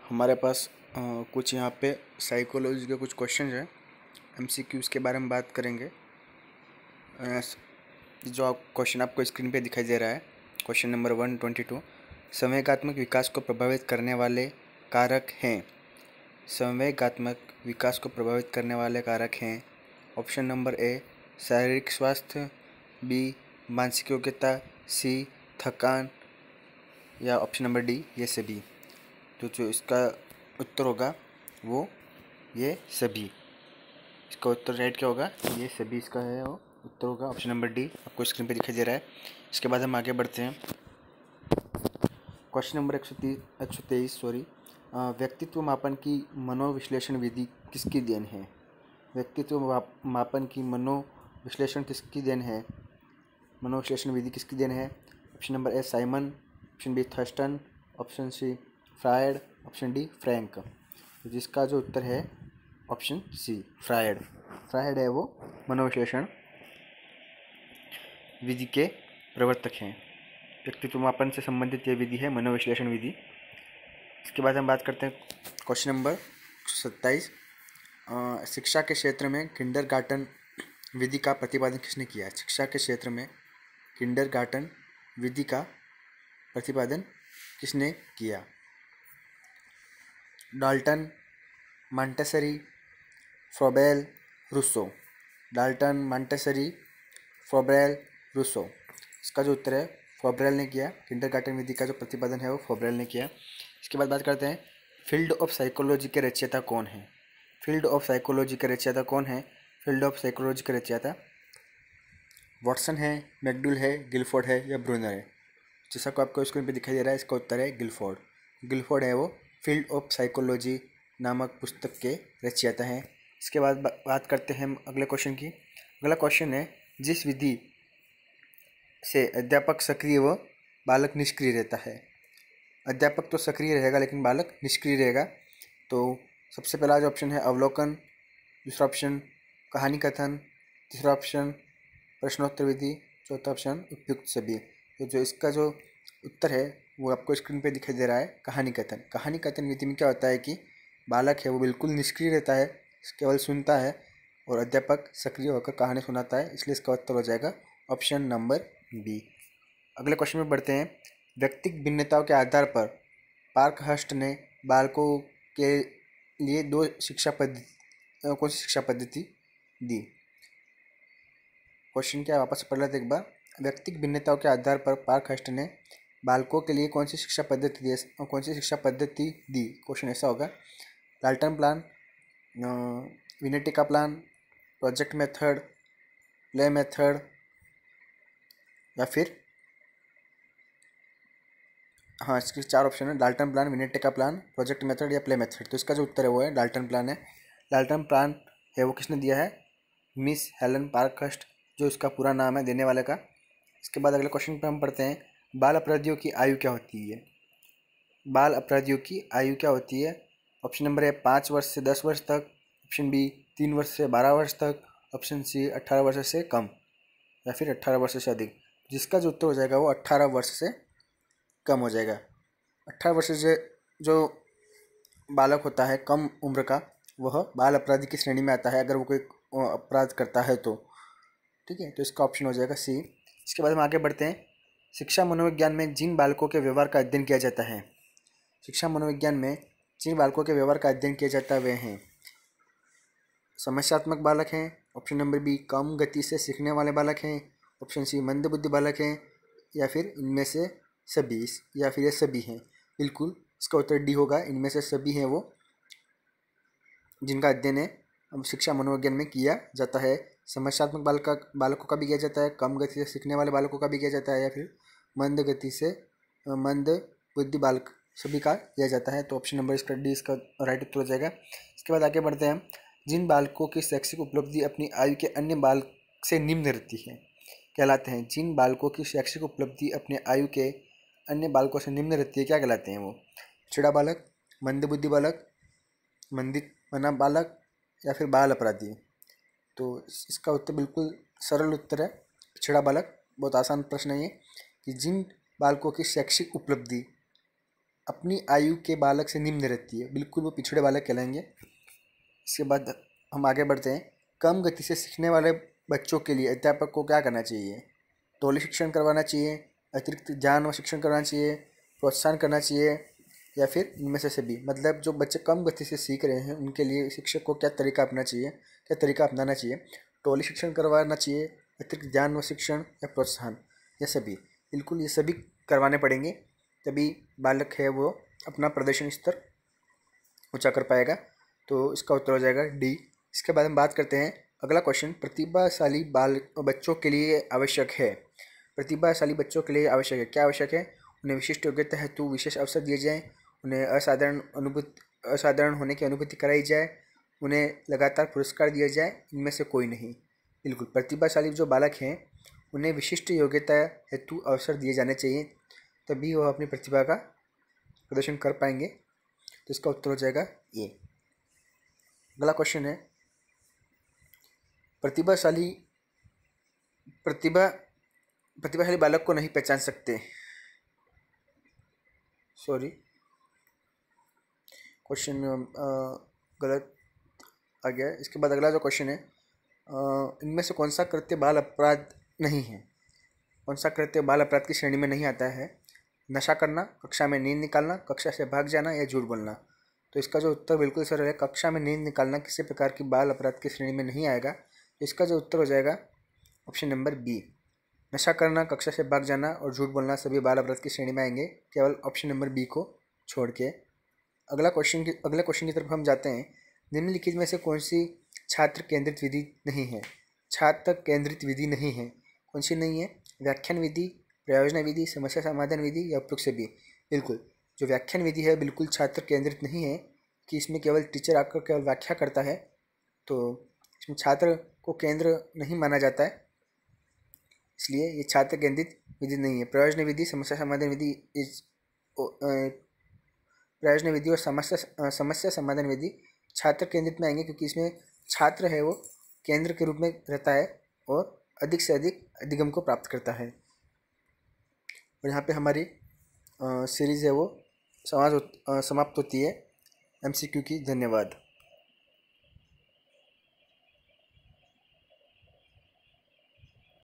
हमारे पास कुछ यहाँ पे साइकोलॉजी के कुछ क्वेश्चन हैं। एमसीक्यूज़ के बारे में बात करेंगे। जो आप क्वेश्चन आपको स्क्रीन पे दिखाई दे रहा है, क्वेश्चन नंबर 122। संवेगात्मक विकास को प्रभावित करने वाले कारक हैं। संवेगात्मक विकास को प्रभावित करने वाले कारक हैं। ऑप्शन नंबर ए शारीरिक स्वास्थ्य, बी मानसिक योग्यता, सी थकान, या ऑप्शन नंबर डी ये सभी। तो जो इसका उत्तर होगा वो ये सभी। इसका उत्तर राइट क्या होगा? ये सभी इसका है वो उत्तर होगा ऑप्शन नंबर डी, आपको स्क्रीन पे दिखाई दे रहा है। इसके बाद हम आगे बढ़ते हैं। क्वेश्चन नंबर 123 व्यक्तित्व मापन की मनोविश्लेषण विधि किसकी देन है? व्यक्तित्व मापन की मनोविश्लेषण किसकी देन है? मनोविश्लेषण विधि किसकी देन है? Option number A Simon, option B Thurstone, option C Freud, option D Frank. तो जिसका जो उत्तर है ऑप्शन सी फ्रायड। फ्रायड है वो मनोविश्लेषण विधि के प्रवर्तक हैं। व्यक्तित्व मापन से संबंधित ये विधि है मनोविश्लेषण विधि। इसके बाद हम बात करते हैं क्वेश्चन नंबर 27। शिक्षा के क्षेत्र में किंडरगार्टन विधि का प्रतिपादन किसने किया? शिक्षा के क्षेत्र में किंडरगार्टन विधि का प्रतिपादन किसने किया? Dalton, Montessori, Froebel, Rousseau. Dalton, Montessori, Froebel, Rousseau. इसका जो उत्तर है फ्रोबेल ने किया। किंडरगार्टन विधि का जो प्रतिपादन है वो फ्रोबेल ने किया। इसके बाद बात करते हैं फील्ड ऑफ साइकोलॉजी के रचयिता कौन है? फील्ड ऑफ साइकोलॉजी के रचयिता कौन है? फील्ड ऑफ साइकोलॉजी के रचयिता वॉटसन है, मैकडूल है, गिलफोर्ड है या ब्रूनर है? जैसा को आपको स्क्रीन पे दिखाई दे रहा है, इसका उत्तर है गिलफोर्ड। गिलफोर्ड है वो फील्ड ऑफ साइकोलॉजी नामक पुस्तक के रचयिता हैं। इसके बाद बात करते हैं हम अगले क्वेश्चन की। अगला क्वेश्चन है जिस विधि से अध्यापक सक्रिय व बालक निष्क्रिय रहता है। अध्यापक तो सक्रिय रहेगा लेकिन बालक निष्क्रिय रहेगा। तो सबसे पहला जो ऑप्शन है अवलोकन, दूसरा ऑप्शन कहानी कथन, तीसरा ऑप्शन प्रश्नोत्तर विधि, चौथा ऑप्शन उपयुक्त सभी। तो जो इसका जो उत्तर है वो आपको स्क्रीन पे दिखाई दे रहा है कहानी कथन। कहानी कथन विधि में क्या होता है कि बालक है वो बिल्कुल निष्क्रिय रहता है, केवल सुनता है, और अध्यापक सक्रिय होकर कहानी सुनाता है। इसलिए इसका उत्तर हो जाएगा ऑप्शन नंबर बी। अगले क्वेश्चन में बढ़ते हैं। व्यक्तिगत भिन्नताओं के आधार पर पार्कहर्स्ट ने बालकों के लिए कौन सी शिक्षा पद्धति दी? क्वेश्चन क्या वापस पढ़ लेते एक बार। व्यक्तिगत भिन्नताओं के आधार पर पार्कहर्स्ट ने बालकों के लिए कौन सी शिक्षा पद्धति दी? क्वेश्चन ऐसा होगा Dalton plan, Winnetka plan, project method, play method, या फिर इसके चार ऑप्शन है Dalton plan, Winnetka plan, project method या प्ले मेथड। तो इसका जो उत्तर है वो है डाल्टन प्लान है। डाल्टन प्लान है वो किसने दिया है? मिस हेलन पार्कहर्स्ट, जो इसका पूरा नाम है देने वाले का। इसके बाद अगले क्वेश्चन पर हम पढ़ते हैं बाल अपराधियों की आयु क्या होती है? बाल अपराधियों की आयु क्या होती है? ऑप्शन नंबर ए 5 वर्ष से 10 वर्ष तक, ऑप्शन बी 3 वर्ष से 12 वर्ष तक, ऑप्शन सी 18 वर्ष से कम, या फिर 18 वर्ष से अधिक। जिसका जो उत्तर हो जाएगा वो 18 वर्ष से कम हो जाएगा। 18 वर्ष से जो बालक होता है कम उम्र का, वह बाल अपराधी की श्रेणी में आता है अगर वो कोई अपराध करता है तो। ठीक है, तो इसका ऑप्शन हो जाएगा सी। इसके बाद हम आगे बढ़ते हैं। शिक्षा मनोविज्ञान में जिन बालकों के व्यवहार का अध्ययन किया जाता है, शिक्षा मनोविज्ञान में जिन बालकों के व्यवहार का अध्ययन किया जाता है वे हैं समस्यात्मक बालक हैं, ऑप्शन नंबर बी कम गति से सीखने वाले बालक हैं, ऑप्शन सी मंदबुद्धि बालक हैं, या फिर इनमें से सभी, या फिर ये सभी हैं। बिल्कुल इसका उत्तर डी होगा, इनमें से सभी हैं वो जिनका अध्ययन है शिक्षा मनोविज्ञान में किया जाता है। समस्यात्मक बालकों का भी किया जाता है, कम गति से सीखने वाले बालकों का भी किया जाता है, या फिर मंद बुद्धि बालक सभी का किया जाता है। तो ऑप्शन नंबर इसका डी इसका राइट उत्तर हो जाएगा। इसके बाद आगे बढ़ते हैं। जिन बालकों की शैक्षिक उपलब्धि अपनी आयु के अन्य बालक से निम्न रहती है कहलाते हैं। जिन बालकों की शैक्षिक उपलब्धि अपने आयु के अन्य बालकों से निम्न रहती है क्या कहलाते हैं वो? चिड़ा बालक, मंदबुद्धि बालक, मंदित मना बालक, या फिर बाल अपराधी। तो इसका उत्तर बिल्कुल सरल उत्तर है पिछड़ा बालक। बहुत आसान प्रश्न है ये कि जिन बालकों की शैक्षिक उपलब्धि अपनी आयु के बालक से निम्न रहती है, बिल्कुल वो पिछड़े बालक कहलाएंगे। इसके बाद हम आगे बढ़ते हैं। कम गति से सीखने वाले बच्चों के लिए अध्यापक को क्या करना चाहिए? तौली शिक्षण करवाना चाहिए, अतिरिक्त ज्ञान व शिक्षण करवाना चाहिए, प्रोत्साहन करना चाहिए, या फिर इनमें से सभी। मतलब जो बच्चे कम गति से सीख रहे हैं उनके लिए शिक्षक को क्या तरीका अपनाना चाहिए, क्या तरीका अपनाना चाहिए? टोली शिक्षण करवाना चाहिए, अतिरिक्त ज्ञान व शिक्षण, या प्रोत्साहन, या सभी। बिल्कुल ये सभी करवाने पड़ेंगे, तभी बालक है वो अपना प्रदर्शन स्तर ऊंचा कर पाएगा। तो इसका उत्तर हो जाएगा डी। इसके बाद हम बात करते हैं अगला क्वेश्चन, प्रतिभाशाली बच्चों के लिए आवश्यक है। प्रतिभाशाली बच्चों के लिए आवश्यक है, क्या आवश्यक है? उन्हें विशिष्ट योग्यता हेतु विशेष अवसर दिए जाएं, उन्हें असाधारण होने की अनुभूति कराई जाए, उन्हें लगातार पुरस्कार दिए जाए, इनमें से कोई नहीं। बिल्कुल प्रतिभाशाली जो बालक हैं उन्हें विशिष्ट योग्यता हेतु अवसर दिए जाने चाहिए, तभी वह अपनी प्रतिभा का प्रदर्शन कर पाएंगे। तो इसका उत्तर हो जाएगा ए। अगला क्वेश्चन है, प्रतिभाशाली बालक को नहीं पहचान सकते। सॉरी, क्वेश्चन गलत आ गया। इसके बाद अगला जो क्वेश्चन है, इनमें से कौन सा कृत्य बाल अपराध नहीं है? कौन सा कृत्य बाल अपराध की श्रेणी में नहीं आता है? नशा करना, कक्षा में नींद निकालना, कक्षा से भाग जाना, या झूठ बोलना। तो इसका जो उत्तर बिल्कुल सरल है, कक्षा में नींद निकालना किसी प्रकार की बाल अपराध की श्रेणी में नहीं आएगा। तो इसका जो उत्तर हो जाएगा ऑप्शन नंबर बी। नशा करना, कक्षा से भाग जाना और झूठ बोलना सभी बाल अपराध की श्रेणी में आएंगे, केवल ऑप्शन नंबर बी को छोड़ के। अगले क्वेश्चन की तरफ हम जाते हैं। निम्नलिखित में से कौन सी छात्र केंद्रित विधि नहीं है? छात्र केंद्रित विधि नहीं है, कौन सी नहीं है? व्याख्यान विधि, प्रयोजना विधि, समस्या समाधान विधि, या उपयुक्त सभी। बिल्कुल जो व्याख्यान विधि है बिल्कुल छात्र केंद्रित नहीं है, कि इसमें केवल टीचर आकर केवल व्याख्या करता है, तो इसमें छात्र को केंद्र नहीं माना जाता है, इसलिए ये छात्र केंद्रित विधि नहीं है। प्रयोजना विधि, समस्या समाधान विधि प्रयोजना विधि और समस्या समाधान विधि छात्र केंद्रित में आएंगे, क्योंकि इसमें छात्र है वो केंद्र के रूप में रहता है और अधिक से अधिक अधिगम को प्राप्त करता है। और यहाँ पे हमारी सीरीज़ है वो समाप्त होती है MCQ की। धन्यवाद।